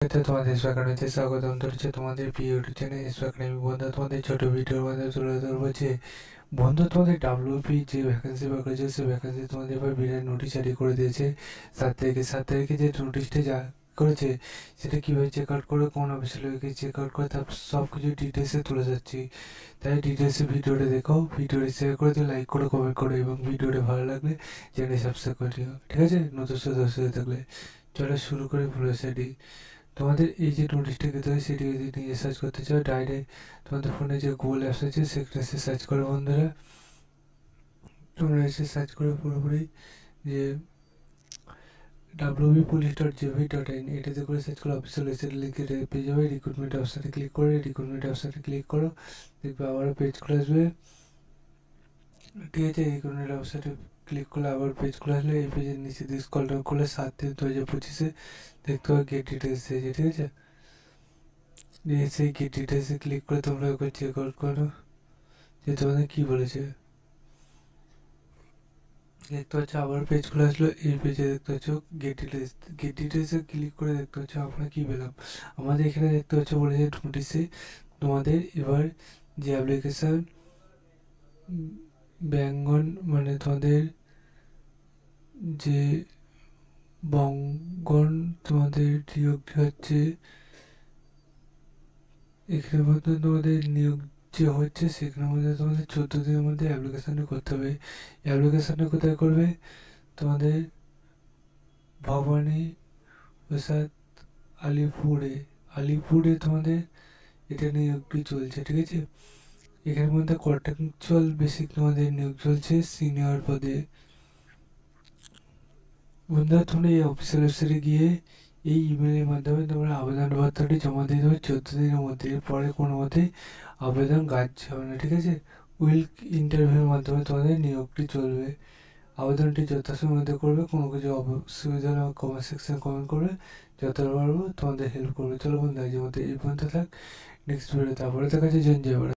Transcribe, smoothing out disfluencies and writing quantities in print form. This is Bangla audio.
তোমাদের স্বাগত স্বাগতম ধরেছে তোমাদের প্রিয় ইউটিউব চ্যানেল একাডেমি। বন্ধু তোমাদের ছোট ভিডিওর মাধ্যমে তুলে ধরবো যে বন্ধু তোমাদের ডাব্লিউপি যে ভ্যাকেন্সি বার করেছে সেই ভ্যাকেন্সি তোমাদের এবার বিরাট নোটিশ জারি করে দিয়েছে 7 তারিখে যে নোটিশটা যা করেছে সেটা কীভাবে চেক আউট করে কোন অফিসে লোকে চেক আউট করে তার সব কিছু ডিটেলসে তুলে যাচ্ছি। তাই ডিটেলসে ভিডিওটা দেখো, ভিডিওটি শেয়ার করে দিও, লাইক করো, কমেন্ট করো এবং ভিডিওটা ভালো লাগলে চ্যানেলটি সাবস্ক্রাইব করে দিও, ঠিক আছে? নতুন সদস্য হয়ে থাকলে চলো শুরু করে পুরো সেটি। তোমাদের এই যে নোটিশটা পেতে হয় সেটি যদি নিয়ে সার্চ করতে চাও ডাইরেক্ট তোমাদের ফোনে যে গুগল অ্যাপস আছে সেখানে এসে সার্চ করো বন্ধুরা। তোমরা এসে সার্চ করে পুরোপুরি যে www.police.gov.in এটাতে করে সার্চ করো, অফিসিয়াল ওয়েবসাইট লিঙ্কে পেয়ে যাবে। রিক্রুটমেন্ট অপশানে ক্লিক করে রিক্রুটমেন্ট অপশানে ক্লিক করো, দেখবে আবারও পেজ খুলে আসবে, ঠিক আছে? রিক্রুটমেন্ট অপশানে ক্লিক করলে আবার পেজ খুলে আসলে এই পেজের নিচে দিয়ে স্ক্রল ডাউন করলে 7/3/2025 দেখতে পাবে গেট ডিটেলস এসেছে, ঠিক আছে? সেই গেট ডিটেলসে ক্লিক করে তোমরা একবার চেক আউট করো যে তোমাদের কী বলেছে। দেখতে পাচ্ছ আবার পেজ খুলে আসলো, এই পেজে দেখতে পাচ্ছ গেট ডিটেলস। গেট ডিটেলসে ক্লিক করে দেখতে পাচ্ছ আমরা কী পেলাম। আমাদের এখানে দেখতে পাচ্ছ বলেছে নোটিশে তোমাদের এবার যে অ্যাপ্লিকেশান ব্যাঙ্গন মানে তোমাদের যে বঙ্গন তোমাদের নিয়োগ হচ্ছে এখানের মধ্যে তোমাদের নিয়োগ যে হচ্ছে সেখানের মধ্যে তোমাদের 14 দিনের মধ্যে অ্যাপ্লিকেশানটা করতে হবে। অ্যাপ্লিকেশানটা কোথায় করবে? তোমাদের ভবানী প্রসাদ আলিপুরে তোমাদের এটা নিয়োগটি চলছে, ঠিক আছে? এখানের মধ্যে কন্ট্রাকচুয়াল বেসিক তোমাদের নিয়োগ চলছে সিনিয়র পদে। বন্ধুরা তোমরা এই অফিসিয়াল ওয়েবসাইটে গিয়ে এই ইমেলের মাধ্যমে তোমরা আবেদনপত্রটি জমা দিয়ে দেবে 14 দিনের মধ্যে। এরপরে কোনো মতে আবেদন গ্রাহ্য হবে না, ঠিক আছে? উইক ইন্টারভিউর মাধ্যমে তোমাদের নিয়োগটি চলবে। আবেদনটি যথাসময়ের মধ্যে করবে, কোনো কিছু অসুবিধা হলে কমেন্ট সেকশনে কমেন্ট করবে, যতটা পারবো তোমাদের হেল্প করবে। চলো বন্ধু আজকের মতো এই পর্যন্ত থাক, নেক্সট ভিডিও তারপরে দেখা যাচ্ছে। জয় ভারত।